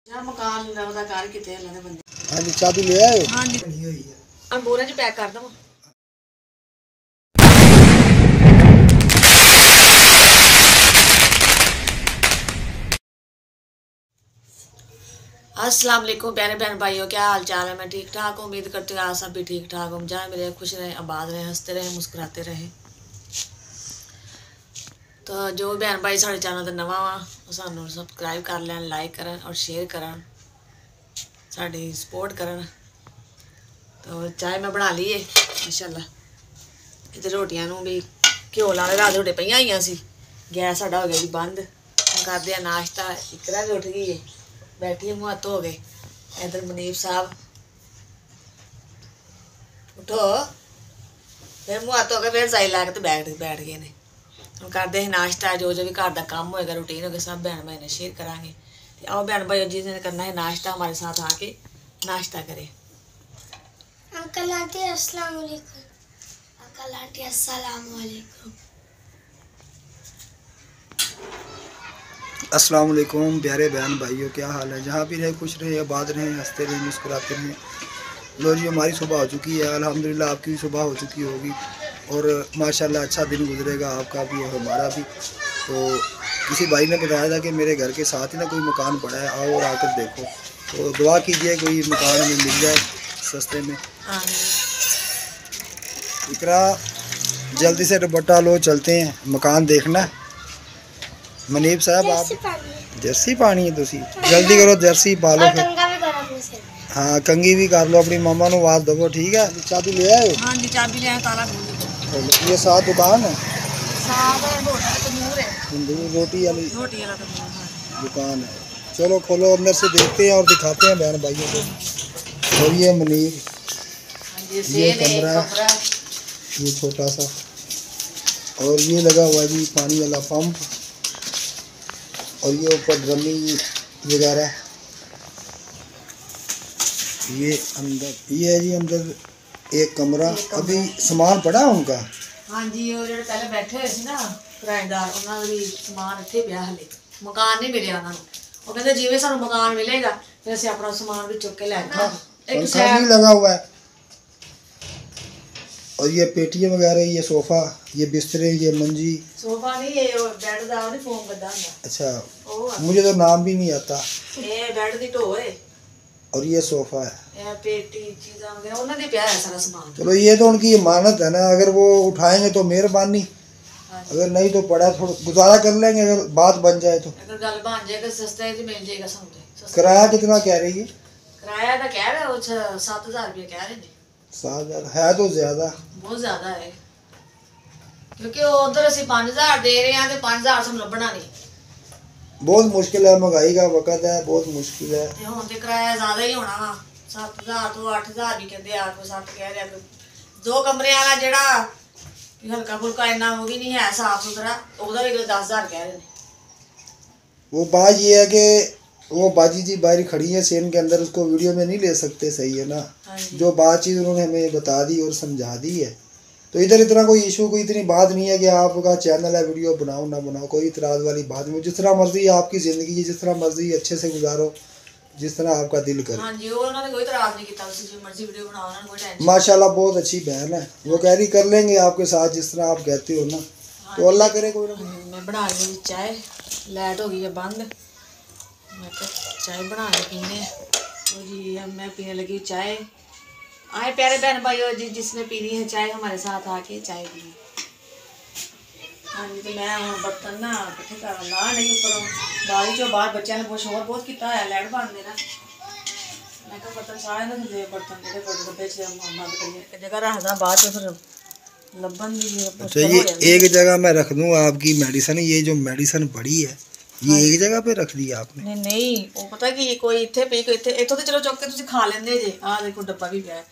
मकान ਦਾ ਕਰ ਕਿਤੇ ਹਲਾਂ ਦੇ ਬੰਦੇ। ਹਾਂਜੀ ਚਾਬੀ ਲੈ ਆਏ? ਹਾਂਜੀ ਬਣੀ ਹੋਈ ਹੈ। ਆ ਬੋਰੇ 'ਚ ਪੈਕ ਕਰ ਦਵਾਂ। अस्सलाम वालेकुम प्यारे बहन भाइयों, क्या हाल चाल है। मैं ठीक ठाक हूँ, उम्मीद करती हूँ आप सब भी ठीक ठाक हों। जहाँ मिले खुश रहें, आबाद रहें, हंसते रहें, मुस्कुराते रहें। तो जो बहन भाई साढ़े चैनल पर नवा वा सानू सबसक्राइब कर लैन, लाइक करन और शेयर करन, साड़ी सपोर्ट करन। तो चाय मैं बना ली है माशाल्लाह। इधर रोटियां नूं भी घ्यो ला रात रोटी पईयां आईयां सी, गैस साडा हो गया जी बंद। हम करदे आ नाश्ता। इकरा भी उठ गई है, बैठी मुँह हत्थ हो गए। इधर मुनीब साहब उठो, फिर मुँह हत्थ हो गए, फिर साई ला के तो बैठ गए ने। हम करते हैं नाश्ता, जो जो भी घर का काम होएगा, रूटीन होगा, सब बहन भाई ने शेयर करांगे। आओ बहन भाई जिसने करना है नाश्ता हमारे साथ आके नाश्ता करें। अंकल आंटी अस्सलाम वालेकुम। अंकल आंटी अस्सलाम वालेकुम। अस्सलाम वालेकुम प्यारे बहन भाइयों, क्या हाल है। जहाँ भी रहे खुश रहे, आबाद रहें, हंसते रहें, मुस्कुराते रहें। लो जी हमारी सुबह हो चुकी है, अल्हम्दुलिल्लाह आपकी भी सुबह हो चुकी होगी और माशाल्लाह अच्छा दिन गुजरेगा आपका भी और हमारा भी। तो किसी भाई ने बताया था कि मेरे घर के साथ ही ना कोई मकान पड़ा है, आओ और आकर देखो। तो दुआ कीजिए कोई मकान हमें मिल जाए सस्ते में। इकरा जल्दी से दुपट्टा लो, चलते हैं मकान देखना। मनीब साहब आप जर्सी पानी है, तुसी जल्दी करो जर्सी पा लो फिर। हाँ कंगी भी कर लो, अपनी मम्मा को आवाज दो, ठीक है। चाबी ले आए? हाँ जी चाबी ले आए, ताला खोल दो। ये साथ दुकान है, साथ तंदूर है, तंदूर रोटी वाली रोटी वाला तंदूर दुकान है। चलो खोलो, अंदर से देखते हैं और दिखाते हैं बहन भाइयों को। और ये मनीब, ये कमरा, ये छोटा सा, और ये लगा हुआ जी पानी वाला पंप, और ये ऊपर ड्रमी वगैरह। ये अंदर ये है जी, अंदर एक कमरा। अभी सामान पड़ा उनका? हाँ जी, वो जो पहले बैठे हुए सी ना किराएदार, उन्होंने भी समान इत्थे पिया, हले मकान नहीं मिले उन्होंने। वो कहते जिवें सानू मकान मिलेगा फिर असीं अपना समान भी चुक के लै जावांगे। एक साइड लगा हुआ है, और ये पेटियां वगैरह, ये सोफा, ये बिस्तरे, ये मंजी। सोफा नहीं, ये बेड दा नहीं फोम गद्दा हुंदा। अच्छा मुझे तो नाम भी नहीं आता। ये बेड दी ढो है, और ये सोफा है, ये पेटी चीज़ां वगैरह उन्होंने पिया है सारा सामान। चलो ये तो उनकी इमानत है ना, अगर वो उठाएंगे तो मेहरबानी, अगर नहीं तो पड़ा थोड़ा गुजारा कर लेंगे, अगर बात बन जाए तो। अगर गल बन जाएगा सस्ते च मिल जाएगा सानू। किराया कितना कह रही है? किराया तो कह रहे हो 7,000 रुपये कह रहे हैं। 7,000 है तो ज्यादा, बहुत ज्यादा है, क्योंकि उधर असीं 5,000 दे रहे हैं तो 5,000 सानू लभना नहीं। बहुत मुश्किल है, महंगाई का वक्त है, बहुत मुश्किल है। ते हुण ते किराया ज्यादा ही होना वा, 7,000 तो 8,000 भी कहते आ, कोई 7 कह रहा, कोई 2 कमरे वाला जेड़ा हल्का फुल्का इन्ना वो भी नहीं है साफ सुथरा, ओहदा भी 10,000 कह रहे हैं। वो बात ये है कि वो बाजी जी बाहर खड़ी है सेन के अंदर, उसको वीडियो में नहीं ले सकते, सही है ना। जो बात चीज़ उन्होंने हमें बता दी और समझा दी है, तो इधर इतना कोई इशू, कोई इतनी बात नहीं है कि आपका चैनल है वीडियो बनाओ ना बनाओ, कोई इतराज़ वाली बात नहीं। जिस तरह मर्जी आपकी ज़िंदगी है, जिस तरह मर्जी अच्छे से गुजारो, जिस तरह आपका दिल करे। हाँ जी, उन्होंने कोई इतराज़ नहीं किया, जो मर्जी वीडियो बनाओ, उन्होंने कोई टेंशन। माशाल्लाह बहुत अच्छी बहन है, वो कह रही कर लेंगे आपके साथ जिस तरह आप कहते हो ना। तो अल्लाह करे कोई ना। मैं बना ली चाय, लाइट हो गई है बंद, मैं चाय बना के पीने। तो जी अब मैं पीने लगी चाय। आए प्यारे बहन भाइयों जी, जिसने पीनी है चाय हमारे साथ आके चाय पी। हाँ जी, तो मैं बर्तन ना इकट्ठे कर ला नहीं ऊपर बारी चो बाहर बच्चों ने बहुत शोर बहुत किया है, लाइट बंद है ना। मैं कहा बर्तन सारे ना दे, बर्तन जेडे डब्बे च बंद करिए, एक जगह रखदा, बाद च फिर लब्बन दी। अच्छा ये एक जगह मैं रख दूँ आपकी मेडिसिन, ये जो मेडिसिन पड़ी है ये एक जगह पे रख दी आपने? नहीं नहीं, वो पता कि कोई इत्थे पई, कोई इत्थे, इत्थों तो चलो चुक के तुसीं खा लेंदे जे। आ देखो डब्बा भी पिया है,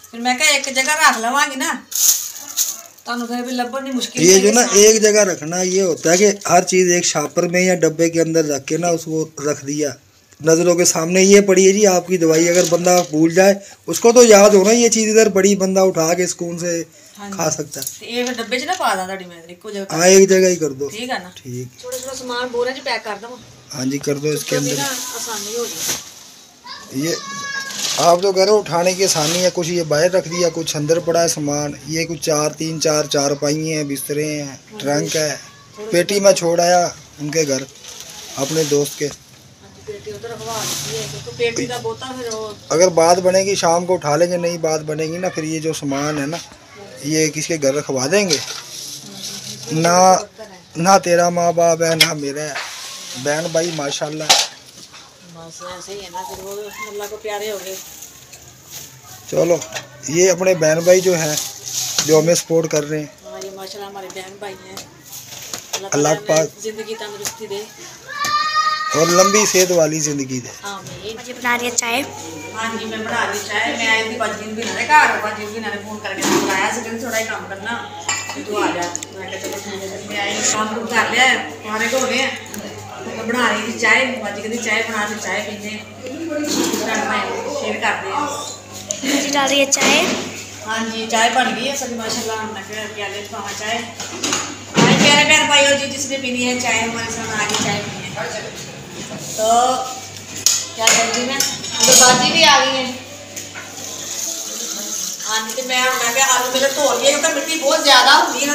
फिर मैं कहा एक जगह रख लवांगी ना, तुहानू फिर भी लभण दी मुश्किल। ये जो ना एक जगह रखना, ये होता है कि हर चीज़ एक छापर में या डब्बे के अंदर रख के ना उसको रख दिया नज़रों के सामने। ये पड़ी है जी आपकी दवाई, अगर बंदा भूल जाए उसको तो याद हो ना ये चीज़ इधर पड़ी, बंदा उठा के सुकून से खा सकता है। ये डब्बे च ना पा दा, तुहाडी मैं इक्को जगह। हाँ एक जगह ही कर दो, ठीक है ना। ठीक। थोड़ा थोड़ा सामान बोरे च पैक कर दवां। हाँ जी कर दो इसके तो भी अंदर। ना आसानी हो जाए। ये आप तो कह रहे हो उठाने की आसानी है, कुछ ये बाहर रख दिया, कुछ अंदर पड़ा है सामान। ये कुछ 4 चारपाई हैं, बिस्तरे हैं, ट्रंक है। पेटी में छोड़ आया उनके घर अपने दोस्त के। पेटी उधर रखवा दी है क्योंकि पेटी का बोता फिर वो अगर बात बनेगी शाम को उठा लेंगे, नहीं बात बनेगी ना फिर ये जो सामान है ना ये किसके घर रखवा देंगे। ना ना तेरा माँ बाप है ना मेरा है, बहन भाई माशाल्लाह। बस ऐसे ही है ना, फिर वो अल्लाह को प्यारे हो गए। चलो ये अपने बहन भाई जो हैं जो हमें सपोर्ट कर रहे हैं, हाँ ये माशाल्लाह हमारे बहन भाई हैं। अल्लाह ताला पाक इन्हें जिंदगी तंदुरुस्ती दे। और लंबी सेहत वाली ज़िंदगी दे। आमीन। मुझे बना रही है चाय। हाँ जी मैं बना रही चाय। मैं आई थी बाजी भी ना घर, बाजी भी ने फोन करके बुलाया से थोड़ा ही काम करना तू आ जा। मैं कहा चलो ठीक है, मैं आई काम कुम कर लिया, खाने धोने हैं, तो बना रही थी चाय। बाजी कहती चाय बना, फिर चाय पीते शेयर करते हैं। मुझे डाल रही है चाय। हाँ जी चाय बन गई है सभी माशाल्लाह। हमने प्याले पावा चाय। हमारे प्यारे प्यारे भाइयों जी जिसने पीनी है चाय हमारे साथ आगे चाय पीनी है। तो क्या करती मैं तो बाजी भी आ गई है। हाँ जी तो मैं क्या आलू मेरे धो लिए क्योंकि मिट्टी बहुत ज़्यादा होती है ना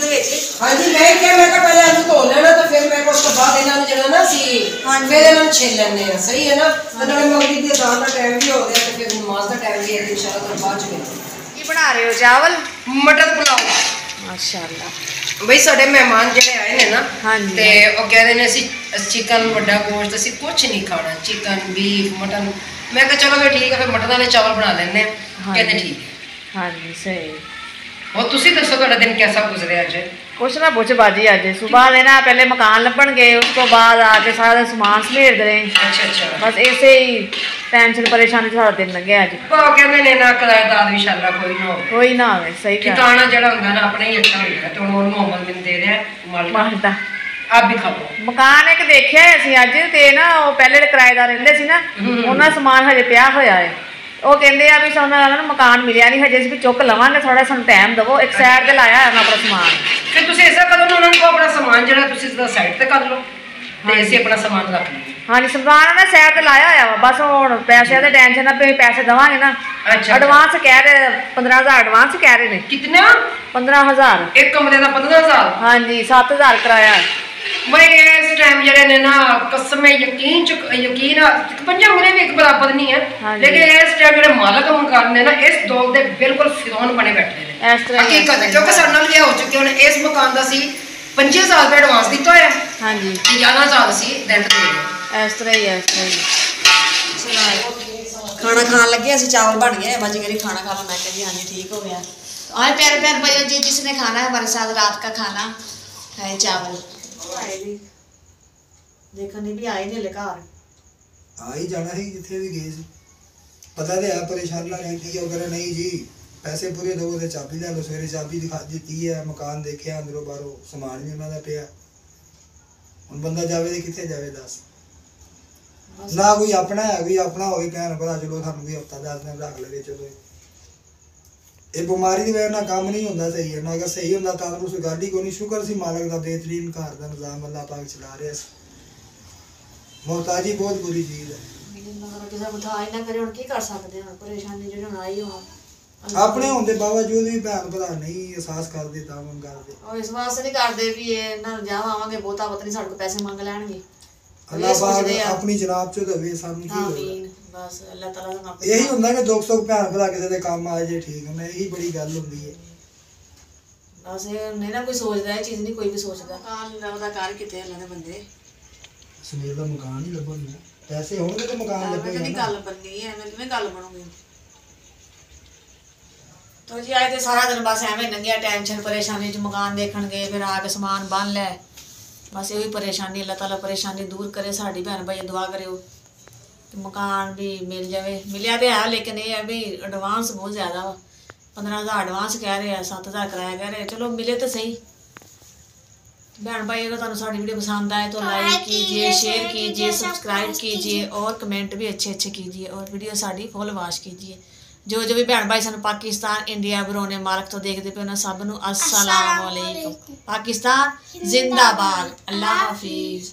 हाँ जी मैं क्या मैं पहले आलू धो लेना तो फिर मैं उसके बाद इन्होंने जो ना सी फिर इन्होंने छील लेने हैं। सही है ना, तो नाले मगरिब की अज़ान का टाइम भी हो गया तो फिर नमाज का टाइम भी है इंशाल्लाह तो बाद में। ये बना रहे हो चावल मटर पुलाव। माशाल्लाह। ਬਈ ਸਾਡੇ ਮਹਿਮਾਨ ਜਿਹੜੇ ਆਏ ਨੇ ਨਾ ਹਾਂਜੀ। ਤੇ ਉਹ ਕਹਿੰਦੇ ਨੇ ਅਸੀਂ ਚਿਕਨ ਵੱਡਾ ਗੋਸ਼ਤ ਅਸੀਂ ਕੁਝ ਨਹੀਂ ਖਾਣਾ, ਚਿਕਨ ਬੀਫ ਮਟਨ। ਮੈਂ ਕਿਹਾ ਚਲੋ ਫਿਰ ਠੀਕ ਹੈ, ਫਿਰ ਮਟਨ ਵਾਲੇ ਚਾਵਲ ਬਣਾ ਲੈਂਦੇ ਆ। ਕਹਿੰਦੇ ਠੀਕ ਹੈ। हाँ जी सही। और ਤੁਸੀਂ ਦੱਸੋ ਤੁਹਾਡਾ ਦਿਨ कैसा गुजरे ਅੱਜ? कुछ ना पूछ बाजी अज सुबह देना पहले मकान लभन गए, उसको बाद आके सारा दिन समान समेटते रहे। ਅੱਛਾ ਅੱਛਾ। बस ऐसे ही टेंशन परेशानी सारा दिन लंघे अज। ਉਹ ਕਹਿੰਦੇ ਨੇ ਨਾ ਕਿਰਾਏਦਾਰ ਵੀ ਇਨਸ਼ਾਅੱਲਾ ਕੋਈ ਨਾ ਹੋਵੇ। कोई ना आवे सही गल। ठिकाना ਜਿਹੜਾ ਹੁੰਦਾ ਨਾ ਆਪਣਾ ਹੀ ਅੱਛਾ ਹੁੰਦਾ ਤੇ ਹੁਣ ਉਹਨੂੰ ਅਮਲ ਦਿਨ ਦੇ ਰਿਹਾ ਮਾਲਕ। मारदा ਆਪ ਵੀ ਖਾਓ। मकान एक देखिया ਅਸੀਂ ਅੱਜ ਤੇ ਨਾ ਉਹ ਪਹਿਲੇ ਜਿਹੜੇ ਕਿਰਾਏਦਾਰ ਰਹਿੰਦੇ ਸੀ ਨਾ ਉਹਨਾਂ ਸਮਾਨ ਹਜੇ ਪਿਆ ਹੋਇਆ ਹੈ। ਉਹ ਕਹਿੰਦੇ ਆ ਵੀ ਸਾਨੂੰ ਮਕਾਨ ਮਿਲਿਆ ਨਹੀਂ ਹਜੇ, ਅਸੀਂ ਵੀ ਚੁੱਕ ਲਵਾਂਗੇ, ਥੋੜਾ ਸਾਨੂੰ ਟਾਈਮ ਦਿਵੋ। ਇੱਕ ਸਾਈਡ ਤੇ ਲਾਇਆ ਹੈ ਆਪਣਾ ਸਮਾਨ। ਫਿਰ ਤੁਸੀਂ ਐਸਾ ਕਰੋ ਨਾ ਉਹਨਾਂ ਨੂੰ ਆਪਣਾ ਸਮਾਨ ਜਿਹੜਾ ਤੁਸੀਂ ਸਿੱਧਾ ਸਾਈਡ ਤੇ ਕਰ ਲਓ ਤੇ ਅਸੀਂ ਆਪਣਾ ਸਮਾਨ ਰੱਖ ਲਈਏ। ਹਾਂਜੀ ਸਮਾਨ ਨਾ ਸਾਈਡ ਤੇ ਲਾਇਆ ਹੋਇਆ ਵਾ, ਬਸ ਹੁਣ ਪੈਸਿਆਂ ਦੇ ਟੈਨਸ਼ਨ ਨਾ ਪਈ, ਪੈਸੇ ਦੇਵਾਂਗੇ ਨਾ। ਅੱਛਾ ਐਡਵਾਂਸ ਕਹਿ ਰਹੇ 15,000 ਐਡਵਾਂਸ ਕਹਿ ਰਹੇ ਨੇ। ਕਿੰਨਾ? 15,000। ਇੱਕ ਕਮਰੇ ਦਾ 15,000? ਹਾਂਜੀ 7,000 ਕਿਰਾਇਆ। ਮੈਂ ਇਸ ਟਾਈਮ ਜਿਹੜੇ ਨੇ ਨਾ ਕਸਮ ਯਕੀਨ 50 ਮਰੇ ਵੀ ਇੱਕ ਬਰਾਬਰ ਨਹੀਂ ਹੈ, ਲੇਕਿਨ ਇਸ ਟਾਈਮ ਜਿਹੜੇ ਮਾਲਕ ਮਕਾਨ ਨੇ ਨਾ ਇਸ ਦੌਰ ਦੇ ਬਿਲਕੁਲ ਫਿਰੌਨ ਬਣੇ ਬੈਠੇ ਨੇ। ਇਸ ਤਰ੍ਹਾਂ ਹਕੀਕਤ ਹੈ ਕਿਉਂਕਿ ਸਾਡੇ ਨਾਲ ਇਹ ਹੋ ਚੁੱਕਿਆ। ਹੁਣ ਇਸ ਮਕਾਨ ਦਾ ਸੀ 25,000 ਰੁਪਏ ਐਡਵਾਂਸ ਦਿੱਤਾ ਹੋਇਆ ਹਾਂਜੀ ਤੇ 11,000 ਸੀ ਰੈਂਟ ਦੇ ਰਹੇ। ਇਸ ਤਰ੍ਹਾਂ ਹੀ ਇਸ ਤਰ੍ਹਾਂ ਹੀ। ਖਾਣਾ ਖਾਣ ਲੱਗੇ ਅਸੀਂ, ਚਾਵਲ ਬਣ गए। बाजी करी खाना खा लो। मैं कह दी हाँ जी ठीक हो गया। और प्यारे प्यारे भाइयों जी जिसने खाना है हमारे साथ रात का खाना है चावल। देखो नहीं भी आए नहीं ले घर आ ही जाना ही जिथे भी गए सी। पता तो है परेशान ना रह की अगर नहीं जी पैसे पूरे दो तो चाबी ले लो। सवेरे चाबी दिखा दी है, मकान देखे अंदरों बाहरों, समान भी उन्होंने पिया। हुण बंदा जावे तो कितने जावे दस। ना कोई अपना है, कोई अपना हो भैन भरा चलो सानू कोई हफ्ता 10 दिन रख ले चलो। ये बीमारी की वजह ना काम नहीं होता सही है ना। अगर सही होता तंदुरुस्त गल ही कोई नहीं। शुक्र सी मालक का बेहतरीन घर का निज़ाम अल्लाह पाक चला रहा है। मोहताजी बहुत बुरी चीज़ है। किसी को था ना करे की कर सकते हैं। परेशानी जो आई हो अपने होने बावजूद भी भैन भरा नहीं एहसास करते तामन करते। और इस वास्ते नहीं करते भी ये ना जावांगे बहुता पता नहीं साढ़े को पैसे मंग लैणगे। अल्लाह पाक अपनी जनाब चो दवे सानू की आमीन। बस अल्लाह ताला दा नाम यही ਹੁੰਦਾ ਕਿ ਦੁੱਖ ਸੁੱਖ ਭੈਣ ਭਰਾ ਕਿਸੇ ਦੇ ਕੰਮ ਆ ਜੇ ਠੀਕ ਹੁੰਦਾ। ਇਹੀ ਬੜੀ ਗੱਲ ਹੁੰਦੀ ਹੈ। बस नहीं ना कोई सोचता है चीज़ नहीं कोई भी सोचता। कान लवदा कर किते अल्लाह दे बंदे ਸੁਨੀਲ ਦਾ ਮਕਾਨ ਹੀ ਲੱਭਣਾ। ਪੈਸੇ ਹੋਣਗੇ ਤਾਂ ਮਕਾਨ ਲੱਭੇਗਾ नहीं ਨਾ। गल बननी है मैं किवें गल बनूगी। तो जी आए तो सारा दिन बस एवें लंघिया टेंशन परेशानी च मकान देखण गए, फिर आके समान बन लै। बस यही परेशानी अल्लाह ताला परेशानी दूर करे। साड़ी भैन भाई दुआ करो कि मकान भी मिल जाए। मिलिया तो है लेकिन ये है भी एडवांस बहुत ज़्यादा वा। 15,000 एडवांस कह रहे हैं, 7,000 किराया कह रहे हैं। चलो मिले तो सही। भैन भाई अगर तुहानू साड़ी वीडियो पसंद आए तो लाइक कीजिए, शेयर कीजिए, सब्सक्राइब कीजिए और कमेंट भी अच्छे अच्छे कीजिए और वीडियो साड़ी फुल वॉच कीजिए। जो भी भैन भाई सानू पाकिस्तान इंडिया बरोने मार्क तो देखते पे उन्हें सब नू अस्सलाम वालेकुम। पाकिस्तान जिंदाबाद। अल्लाह हाफिज़।